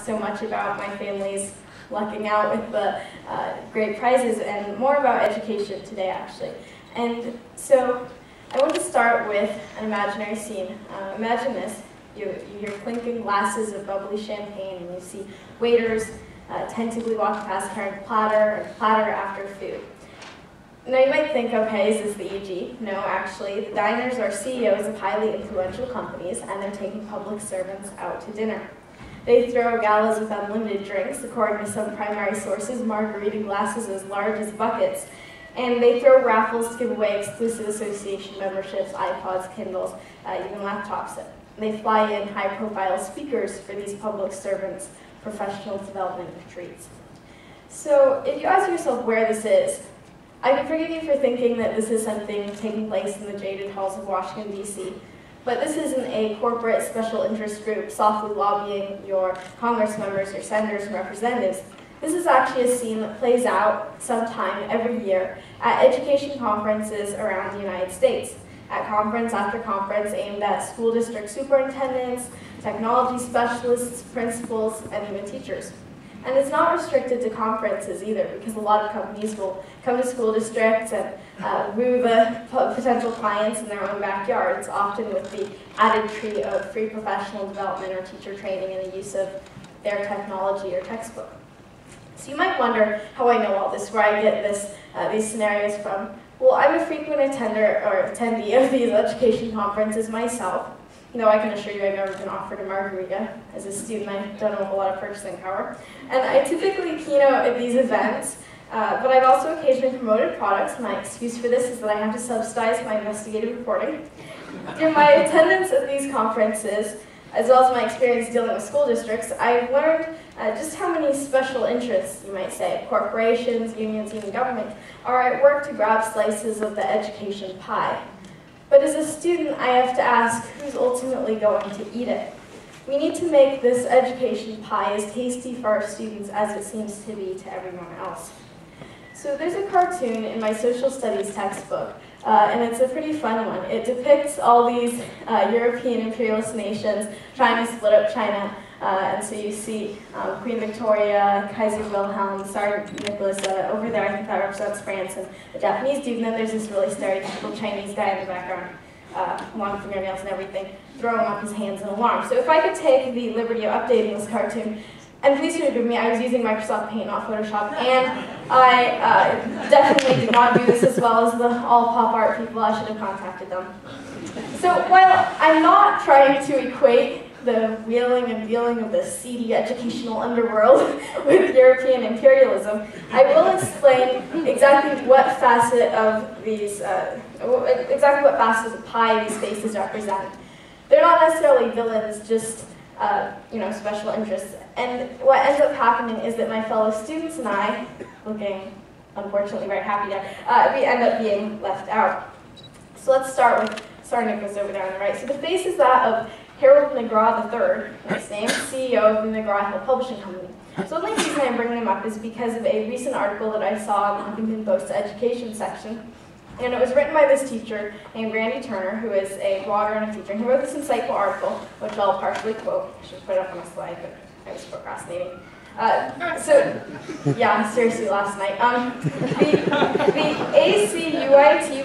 so much about my family's lucking out with the great prizes and more about education today, actually. And so I want to start with an imaginary scene. Imagine this. You hear clinking glasses of bubbly champagne, and you see waiters tentatively walking past carrying platter after food. Now you might think, okay, is this the EG? No, actually, the diners are CEOs of highly influential companies, and they're taking public servants out to dinner. They throw galas with unlimited drinks, according to some primary sources, margarita glasses as large as buckets, and they throw raffles to give away exclusive association memberships, iPods, Kindles, even laptops. They fly in high-profile speakers for these public servants' professional development retreats. So if you ask yourself where this is, I can forgive you for thinking that this is something taking place in the jaded halls of Washington, D.C., but this isn't a corporate special interest group softly lobbying your Congress members, your senators, and representatives. This is actually a scene that plays out sometime every year at education conferences around the United States, at conference after conference aimed at school district superintendents, technology specialists, principals, and even teachers. And it's not restricted to conferences either, because a lot of companies will come to school districts and woo the potential clients in their own backyards, often with the added treat of free professional development or teacher training and the use of their technology or textbook. So you might wonder how I know all this, where I get these scenarios from. Well, I'm a frequent attendee of these education conferences myself. No, I can assure you I've never been offered a margarita. As a student, I don't have a lot of purchasing power. And I typically keynote at these events, but I've also occasionally promoted products. My excuse for this is that I have to subsidize my investigative reporting. Through my attendance at these conferences, as well as my experience dealing with school districts, I've learned just how many special interests, you might say, corporations, unions, even government, are at work to grab slices of the education pie. But as a student, I have to ask, who's ultimately going to eat it? We need to make this education pie as tasty for our students as it seems to be to everyone else. So there's a cartoon in my social studies textbook, and it's a pretty fun one. It depicts all these European imperialist nations trying to split up China. And so you see Queen Victoria, Kaiser Wilhelm, Tsar Nicholas over there. I think that represents France, and the Japanese dude. And then there's this really stereotypical Chinese guy in the background, long fingernails and everything, throwing up his hands in alarm. So if I could take the liberty of updating this cartoon, and please forgive me, I was using Microsoft Paint, not Photoshop, and I definitely did not do this as well as the all pop art people. I should have contacted them. So while I'm not trying to equate the wheeling and dealing of the seedy educational underworld with European imperialism, I will explain exactly what facet of these, exactly what facet of the pie these faces represent. They're not necessarily villains, just special interests. And what ends up happening is that my fellow students and I, looking unfortunately very happy there, we end up being left out. So let's start with Tsar Nicholas over there on the right. So the face is that of Harold McGraw III, his name, CEO of the McGraw-Hill Publishing Company. So the only reason I'm bringing him up is because of a recent article that I saw in the Huffington Post's education section. And it was written by this teacher named Randy Turner, who is a blogger and a teacher. And he wrote this insightful article, which I'll partially quote. I should put it up on a slide, but I was procrastinating. Yeah, seriously, last night. The ACUITY,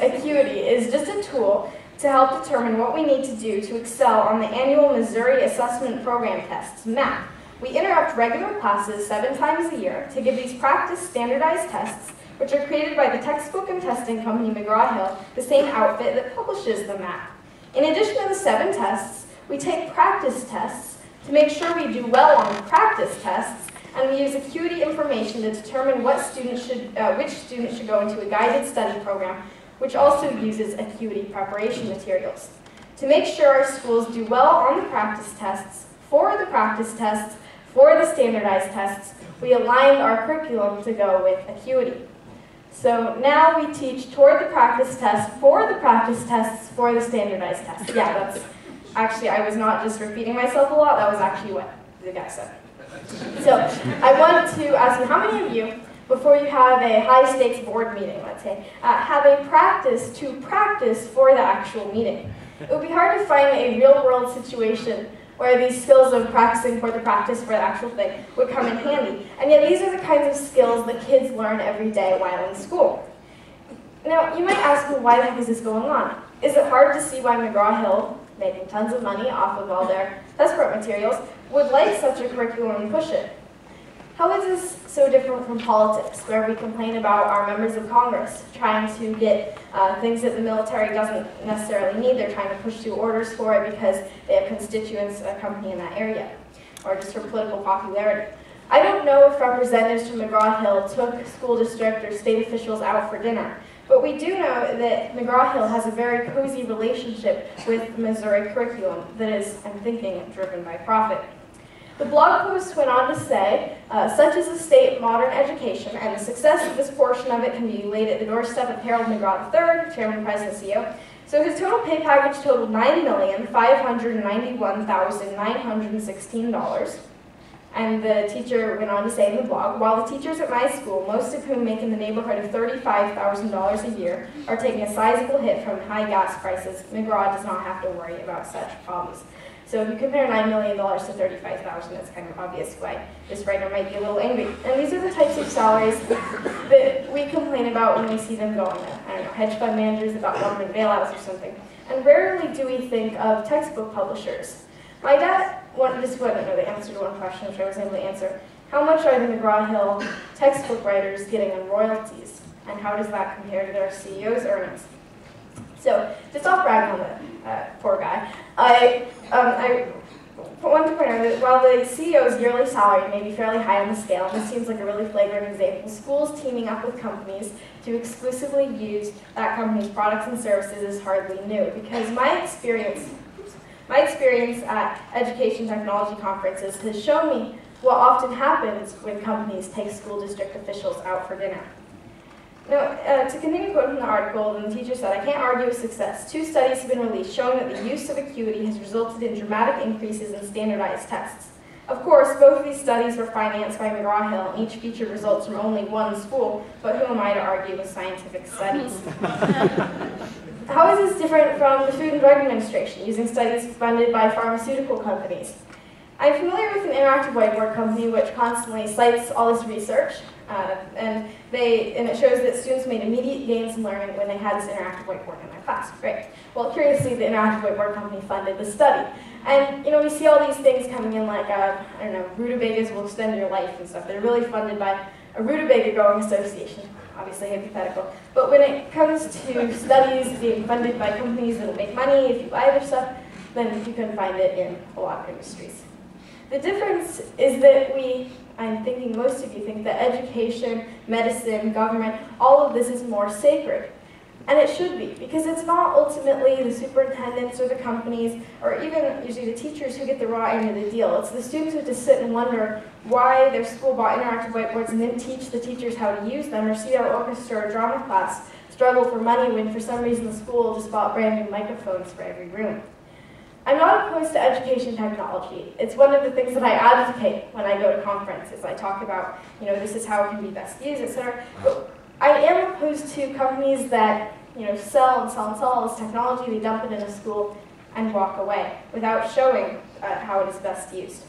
Acuity, is just a tool to help determine what we need to do to excel on the annual Missouri Assessment Program tests, MAP. We interrupt regular classes 7 times a year to give these practice standardized tests, which are created by the textbook and testing company McGraw-Hill, the same outfit that publishes the MAP. In addition to the 7 tests, we take practice tests to make sure we do well on the practice tests, and we use Acuity information to determine which students should go into a guided study program, which also uses Acuity preparation materials. To make sure our schools do well on the practice tests, for the standardized tests, we aligned our curriculum to go with Acuity. So now we teach toward the practice tests, for the practice tests, for the standardized tests. Yeah, that's actually, I was not just repeating myself a lot, that was actually what the guy said. So I want to ask you, how many of you, before you have a high-stakes board meeting, let's say, have a practice to practice for the actual meeting? It would be hard to find a real-world situation where these skills of practicing for the practice for the actual thing would come in handy. And yet these are the kinds of skills that kids learn every day while in school. Now, you might ask, well, why the heck is this going on? Is it hard to see why McGraw-Hill, making tons of money off of all their test prep materials, would like such a curriculum and push it? How is this so different from politics, where we complain about our members of Congress trying to get things that the military doesn't necessarily need? They're trying to push through orders for it because they have constituents accompanying in that area, or just for political popularity. I don't know if representatives from McGraw-Hill took school district or state officials out for dinner, but we do know that McGraw-Hill has a very cozy relationship with the Missouri curriculum that is, I'm thinking, driven by profit. The blog post went on to say, such is the state of modern education, and the success of this portion of it can be laid at the doorstep of Harold McGraw III, Chairman, President, CEO. So his total pay package totaled $9,591,916. And the teacher went on to say in the blog, while the teachers at my school, most of whom make in the neighborhood of $35,000 a year, are taking a sizable hit from high gas prices, McGraw does not have to worry about such problems. So if you compare $9 million to $35,000, it's kind of obvious why this writer might be a little angry. And these are the types of salaries that we complain about when we see them going there. I don't know, hedge fund managers, about government bailouts or something. And rarely do we think of textbook publishers. My dad just wanted to know the answer to one question, which I was able to answer. How much are the McGraw-Hill textbook writers getting in royalties? And how does that compare to their CEO's earnings? So, to stop bragging on the poor guy, I want to point out that while the CEO's yearly salary may be fairly high on the scale, and this seems like a really flagrant example, schools teaming up with companies to exclusively use that company's products and services is hardly new, because my experience at education technology conferences has shown me what often happens when companies take school district officials out for dinner. Now, to continue quoting the article, the teacher said, I can't argue with success. 2 studies have been released showing that the use of Acuity has resulted in dramatic increases in standardized tests. Of course, both of these studies were financed by McGraw-Hill, and each featured results from only one school, but who am I to argue with scientific studies? How is this different from the Food and Drug Administration, using studies funded by pharmaceutical companies? I'm familiar with an interactive whiteboard company which constantly cites all this research, and it shows that students made immediate gains in learning when they had this interactive whiteboard in their class. Great. Well, curiously, the interactive whiteboard company funded the study. And, you know, we see all these things coming in like, I don't know, rutabagas will extend your life and stuff. They're really funded by a rutabaga growing association, obviously hypothetical. But when it comes to studies being funded by companies that will make money if you buy their stuff, then you can find it in a lot of industries. The difference is that I'm thinking most of you think that education, medicine, government, all of this is more sacred. And it should be, because it's not ultimately the superintendents or the companies, or even usually the teachers who get the raw end of the deal. It's the students who have to sit and wonder why their school bought interactive whiteboards and then teach the teachers how to use them, or see our orchestra or drama class struggle for money when for some reason the school just bought brand new microphones for every room. I'm not opposed to education technology. It's one of the things that I advocate when I go to conferences. I talk about, you know, this is how it can be best used, etc. But I am opposed to companies that, you know, sell all this technology, they dump it in a school and walk away without showing how it is best used.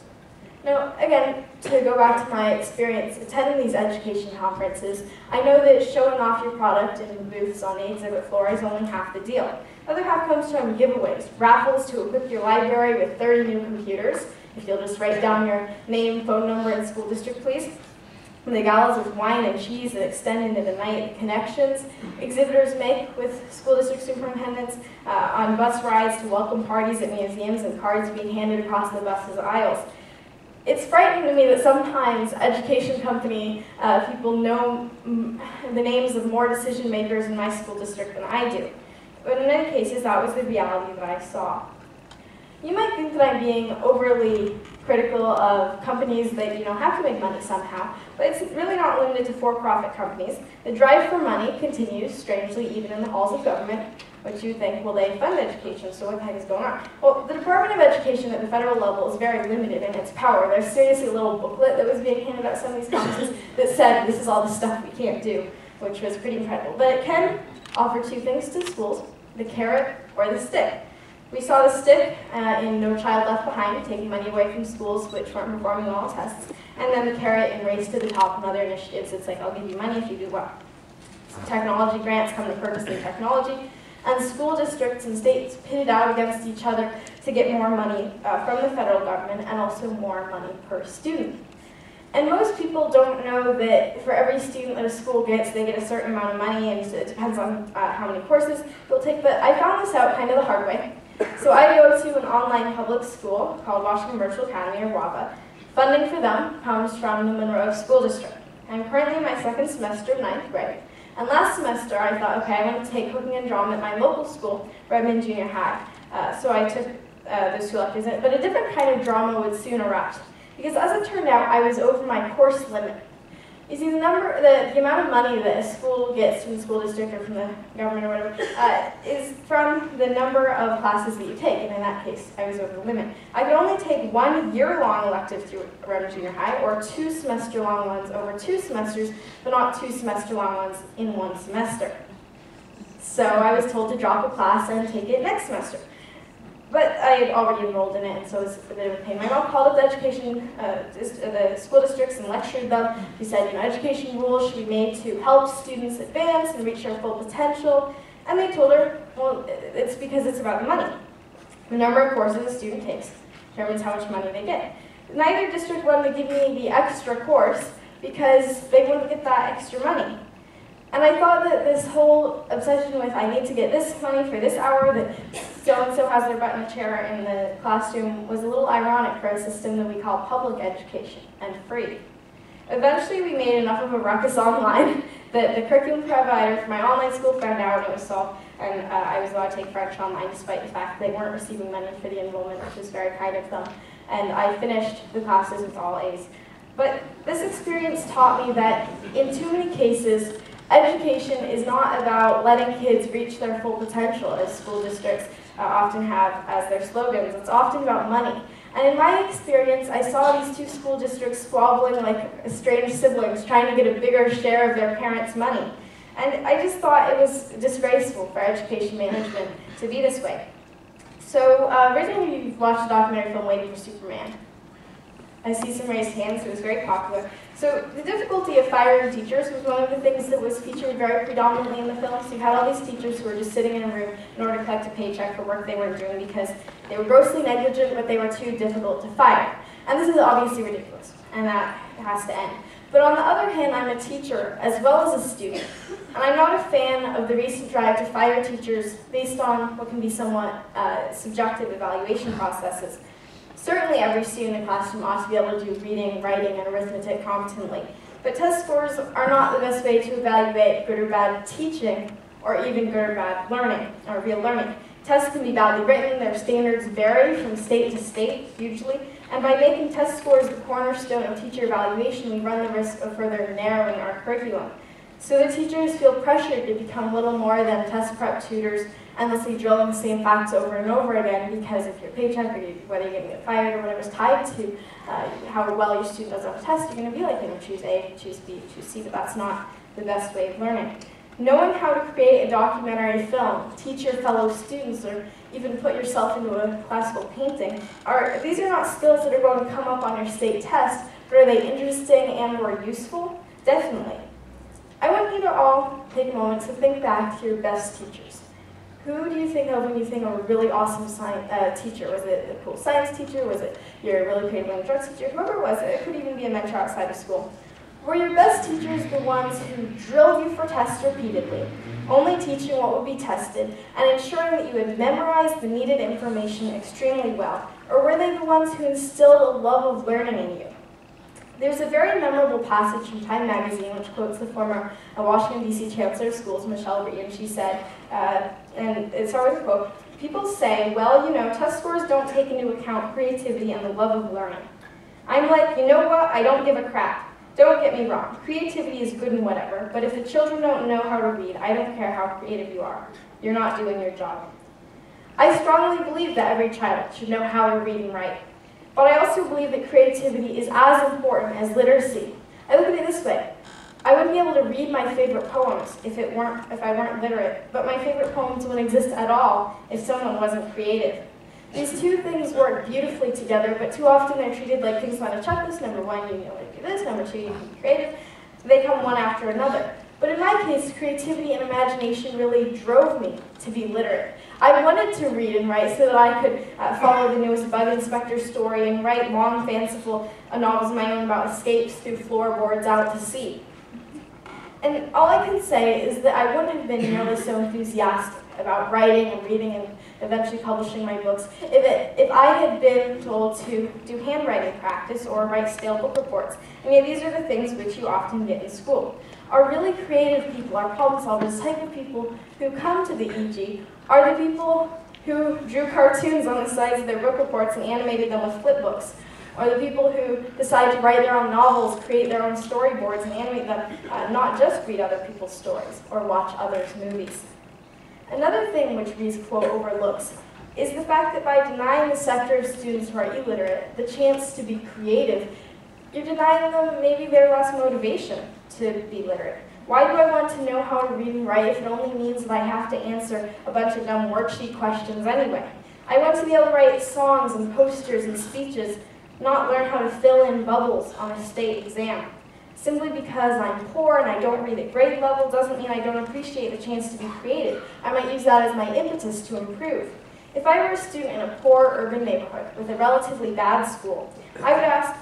Now, again, to go back to my experience attending these education conferences, I know that showing off your product in the booths on the exhibit floor is only half the deal. The other half comes from giveaways, raffles to equip your library with 30 new computers, if you'll just write down your name, phone number, and school district, please. The galas with wine and cheese that extend into the night, connections exhibitors make with school district superintendents on bus rides to welcome parties at museums, and cards being handed across the bus's aisles. It's frightening to me that sometimes education company people know the names of more decision makers in my school district than I do. But in many cases, that was the reality that I saw. You might think that I'm being overly critical of companies that, you know, have to make money somehow, but it's really not limited to for-profit companies. The drive for money continues, strangely, even in the halls of government, which you think, well, they fund education, so what the heck is going on? Well, the Department of Education at the federal level is very limited in its power. There's seriously a little booklet that was being handed out at some of these conferences that said, this is all the stuff we can't do, which was pretty incredible. But it can offer 2 things to schools, the carrot or the stick. We saw the stick in No Child Left Behind, taking money away from schools which weren't performing well on tests, and then the carrot in Race to the Top and other initiatives. It's like, I'll give you money if you do well. Some technology grants come to purchase new technology, and school districts and states pitted out against each other to get more money from the federal government and also more money per student. And most people don't know that for every student that a school gets, they get a certain amount of money, and it depends on how many courses they'll take, but I found this out kind of the hard way. So I go to an online public school called Washington Virtual Academy, or WAVA. Funding for them comes from the Monroe School District. I'm currently in my second semester of 9th grade. And last semester I thought, okay, I'm going to take cooking and drama at my local school, Redmond Junior High. So I took those two electives, but a different kind of drama would soon erupt. Because as it turned out, I was over my course limit. You see, the amount of money that a school gets from the school district or from the government or whatever is from the number of classes that you take, and in that case, I was over the limit. I could only take 1 year-long elective through Redmond Junior High, or 2 semester-long ones over 2 semesters, but not 2 semester-long ones in 1 semester. So I was told to drop a class and take it next semester. But I had already enrolled in it, and so it was a bit of a pain. My mom called up the the school districts and lectured them. She said, education rules should be made to help students advance and reach their full potential. And they told her, well, it's because it's about the money. The number of courses a student takes determines how much money they get. Neither district wanted to give me the extra course because they wouldn't get that extra money. And I thought that this whole obsession with I need to get this money for this hour that so-and-so has their butt in the chair in the classroom was a little ironic for a system that we call public education and free. Eventually we made enough of a ruckus online that the curriculum provider for my online school found out it was solved, and I was allowed to take French online despite the fact that they weren't receiving money for the enrollment, which was very kind of them. And I finished the classes with all A's. But this experience taught me that in too many cases, education is not about letting kids reach their full potential, as school districts often have as their slogans. It's often about money. And in my experience, I saw these 2 school districts squabbling like estranged siblings, trying to get a bigger share of their parents' money. And I just thought it was disgraceful for education management to be this way. So originally you've watched the documentary film Waiting for Superman. I see some raised hands, it was very popular. So the difficulty of firing teachers was one of the things that was featured very predominantly in the film. So you had all these teachers who were just sitting in a room in order to collect a paycheck for work they weren't doing because they were grossly negligent, but they were too difficult to fire. And this is obviously ridiculous, and that has to end. But on the other hand, I'm a teacher as well as a student, and I'm not a fan of the recent drive to fire teachers based on what can be somewhat subjective evaluation processes. Certainly every student in the classroom ought to be able to do reading, writing, and arithmetic competently. But test scores are not the best way to evaluate good or bad teaching, or even good or bad learning, or real learning. Tests can be badly written, their standards vary from state to state, hugely, and by making test scores the cornerstone of teacher evaluation, we run the risk of further narrowing our curriculum. So the teachers feel pressured to become little more than test prep tutors, endlessly drilling the same facts over and over again because if your paycheck or whether you're going to get fired or whatever is tied to how well your student does on a test, you're going to be like, choose A, choose B, choose C, but that's not the best way of learning. Knowing how to create a documentary film, teach your fellow students, or even put yourself into a classical painting, these are not skills that are going to come up on your state test, but are they interesting and or useful? Definitely. I want you to all take a moment to think back to your best teachers. Who do you think of when you think of a really awesome teacher? Was it a cool science teacher? Was it your really creative language arts teacher? Whoever it was, it could even be a mentor outside of school. Were your best teachers the ones who drilled you for tests repeatedly, only teaching what would be tested, and ensuring that you had memorized the needed information extremely well? Or were they the ones who instilled a love of learning in you? There's a very memorable passage from Time magazine which quotes the former Washington, D.C. Chancellor of Schools, Michelle Rhee, and she said, and it starts with a quote, "People say, well, test scores don't take into account creativity and the love of learning. I'm like, you know what, I don't give a crap. Don't get me wrong, creativity is good and whatever, but if the children don't know how to read, I don't care how creative you are. You're not doing your job." I strongly believe that every child should know how to read and write. But I also believe that creativity is as important as literacy. I look at it this way. I would wouldn't be able to read my favorite poems if I weren't literate, but my favorite poems wouldn't exist at all if someone wasn't creative. These two things work beautifully together, but too often they're treated like things on a checklist. Number one, you know how to do this. Number two, you can be creative. They come one after another. But in my case, creativity and imagination really drove me to be literate. I wanted to read and write so that I could follow the newest bug inspector story and write long, fanciful novels of my own about escapes through floorboards out to sea. And all I can say is that I wouldn't have been nearly so enthusiastic about writing and reading and eventually publishing my books if I had been told to do handwriting practice or write stale book reports. I mean, these are the things which you often get in school. Our really creative people, our problem solvers, the type of people who come to the EG, are the people who drew cartoons on the sides of their book reports and animated them with flip books, or the people who decide to write their own novels, create their own storyboards, and animate them, not just read other people's stories or watch others' movies. Another thing which Rees' quote overlooks is the fact that by denying the sector of students who are illiterate the chance to be creative, you're denying them maybe their less motivation to be literate. Why do I want to know how to read and write if it only means that I have to answer a bunch of dumb worksheet questions anyway? I want to be able to write songs and posters and speeches, not learn how to fill in bubbles on a state exam. Simply because I'm poor and I don't read at grade level doesn't mean I don't appreciate the chance to be creative. I might use that as my impetus to improve. If I were a student in a poor urban neighborhood with a relatively bad school, I would ask,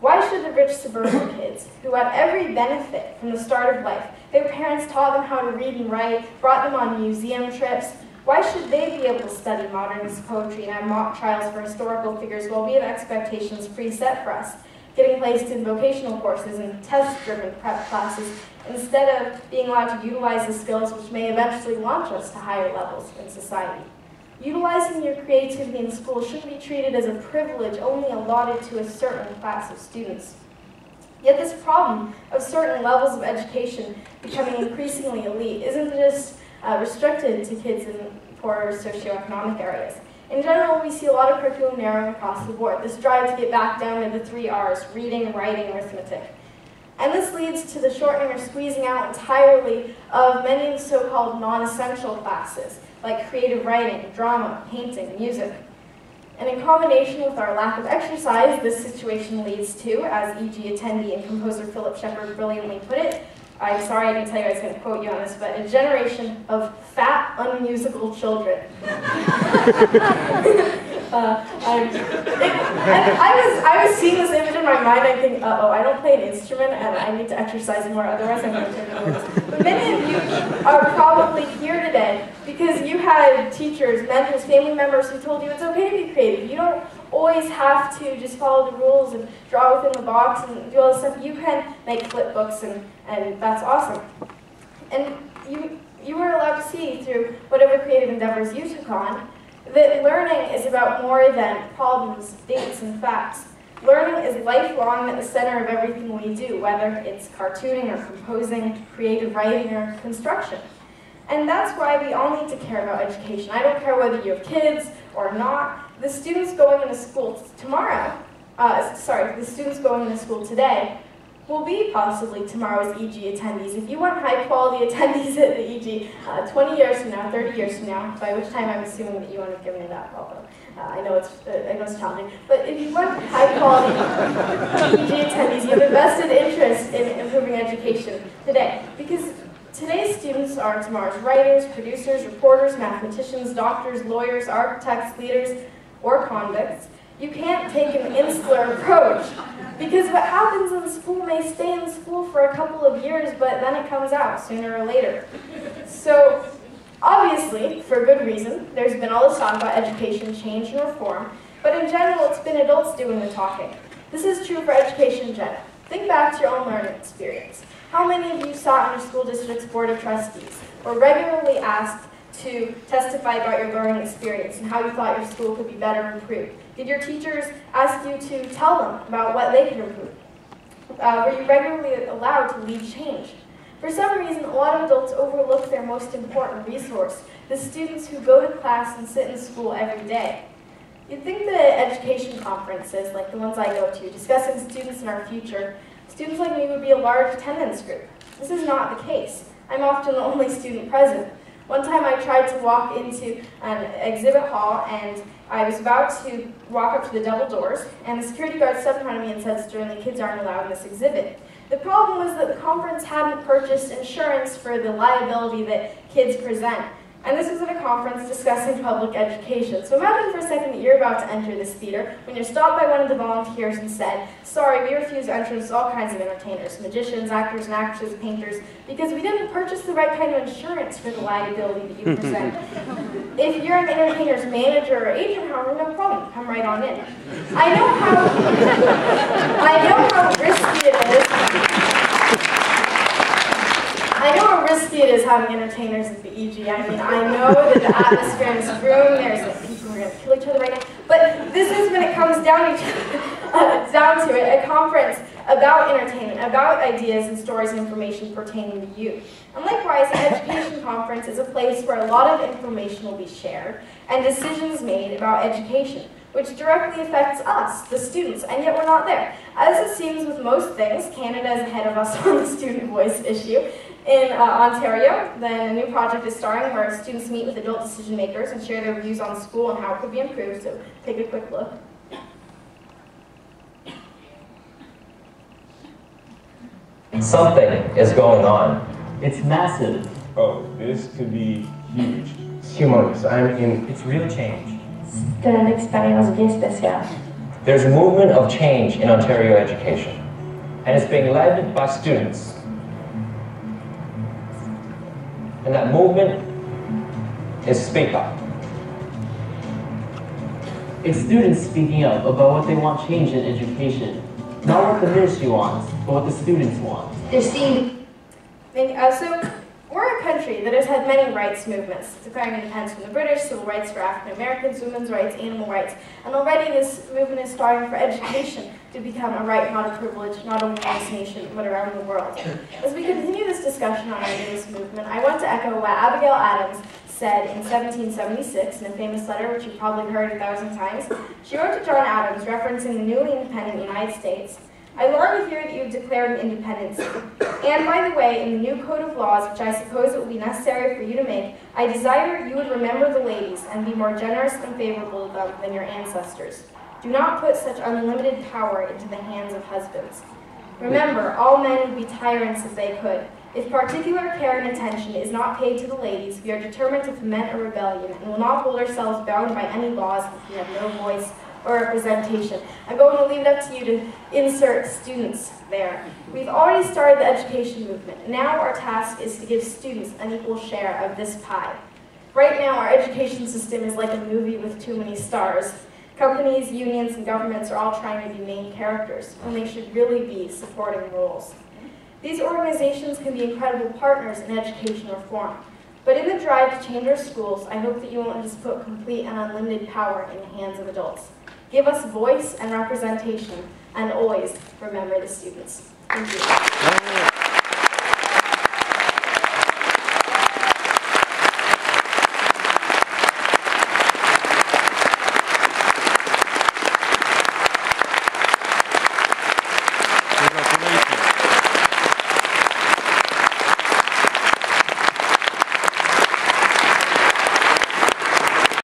why should the rich suburban kids, who had every benefit from the start of life, their parents taught them how to read and write, brought them on museum trips, why should they be able to study modernist poetry and have mock trials for historical figures while we have expectations preset for us, getting placed in vocational courses and test-driven prep classes, instead of being allowed to utilize the skills which may eventually launch us to higher levels in society? Utilizing your creativity in school shouldn't be treated as a privilege only allotted to a certain class of students. Yet this problem of certain levels of education becoming increasingly elite isn't just restricted to kids in poorer socioeconomic areas. In general, we see a lot of curriculum narrowing across the board. This drive to get back down to the 3 R's, reading, writing, arithmetic. And this leads to the shortening or squeezing out entirely of many of the so-called non-essential classes, like creative writing, drama, painting, music. And in combination with our lack of exercise, this situation leads to, as EG attendee and composer Philip Shepard brilliantly put it, I'm sorry I didn't tell you I was going to quote you on this, but a generation of fat, unmusical children. I was seeing this image in my mind, I think, uh-oh, I don't play an instrument and I need to exercise more, otherwise I'm going to turn into words. But many of you are probably here today because you had teachers, mentors, family members who told you it's okay to be creative. You don't always have to just follow the rules and draw within the box and do all this stuff. You can make flip books and that's awesome. And you were allowed to see through whatever creative endeavors you took on that learning is about more than problems, dates, and facts. Learning is lifelong at the center of everything we do, whether it's cartooning or composing, creative writing, or construction. And that's why we all need to care about education. I don't care whether you have kids or not. The students going into school tomorrow, the students going into school today will be possibly tomorrow's EG attendees. If you want high-quality attendees at the EG 20 years from now, 30 years from now, by which time I'm assuming that you want to give me that call, I know it's challenging, but if you want high-quality EG attendees, you have a vested interest in improving education today, because today's students are tomorrow's writers, producers, reporters, mathematicians, doctors, lawyers, architects, leaders, or convicts. You can't take an insular approach, because what happens in school may stay in school for a couple of years, but then it comes out sooner or later. So, obviously, for good reason, there's been all this talk about education change and reform, but in general, it's been adults doing the talking. This is true for education in general. Think back to your own learning experience. How many of you sat on your school district's board of trustees, or regularly asked to testify about your learning experience and how you thought your school could be better improved? Did your teachers ask you to tell them about what they could improve? Were you regularly allowed to lead change? For some reason, a lot of adults overlook their most important resource, the students who go to class and sit in school every day. You'd think that education conferences, like the ones I go to, discussing students and our future, students like me would be a large attendance group. This is not the case. I'm often the only student present. One time I tried to walk into an exhibit hall, and I was about to walk up to the double doors, and the security guard stepped in front of me and said sternly, "Kids aren't allowed in this exhibit." The problem was that the conference hadn't purchased insurance for the liability that kids present. And this was at a conference discussing public education. So imagine for a second that you're about to enter this theater when you're stopped by one of the volunteers and said, "Sorry, we refuse entrance to all kinds of entertainers, magicians, actors and actresses, painters, because we didn't purchase the right kind of insurance for the liability that you present." If you're an entertainer's manager or agent, however, no problem, come right on in. I know how risky it is. I know how risky it is having entertainers at the EG. I mean, I know that the atmosphere in this room, there's like people who are going to kill each other right now. But this is when it comes down to it, a conference about entertainment, about ideas and stories and information pertaining to youth. And likewise, an education conference is a place where a lot of information will be shared and decisions made about education, which directly affects us, the students, and yet we're not there. As it seems with most things, Canada is ahead of us on the student voice issue. In Ontario, then a new project is starting where students meet with adult decision makers and share their views on school and how it could be improved, so take a quick look. Something is going on. It's massive. Oh, this could be huge. It's humongous. I mean, It's real change. C'est une expérience bien spéciale. There's a movement of change in Ontario education, and it's being led by students. And that movement is Speak Up. It's students speaking up about what they want change in education. Not what the ministry wants, but what the students want. They're seeing. So we're a country that has had many rights movements, declaring independence from the British, civil rights for African Americans, women's rights, animal rights. And already this movement is starting for education to become a right, not a privilege, not only in this nation, but around the world. As we continue this discussion on our newest movement, I want to echo what Abigail Adams said in 1776 in a famous letter, which you've probably heard 1,000 times. She wrote to John Adams, referencing the newly independent United States, "I long to hear that you have declared an independence. And by the way, in the new code of laws, which I suppose it will be necessary for you to make, I desire you would remember the ladies and be more generous and favorable to them than your ancestors. Do not put such unlimited power into the hands of husbands. Remember, all men would be tyrants if they could. If particular care and attention is not paid to the ladies, we are determined to foment a rebellion and will not hold ourselves bound by any laws if we have no voice or representation." I'm going to leave it up to you to insert students there. We've already started the education movement. Now our task is to give students an equal share of this pie. Right now, our education system is like a movie with too many stars. Companies, unions, and governments are all trying to be main characters, when they should really be supporting roles. These organizations can be incredible partners in education reform. But in the drive to change our schools, I hope that you won't just put complete and unlimited power in the hands of adults. Give us voice and representation, and always remember the students. Thank you.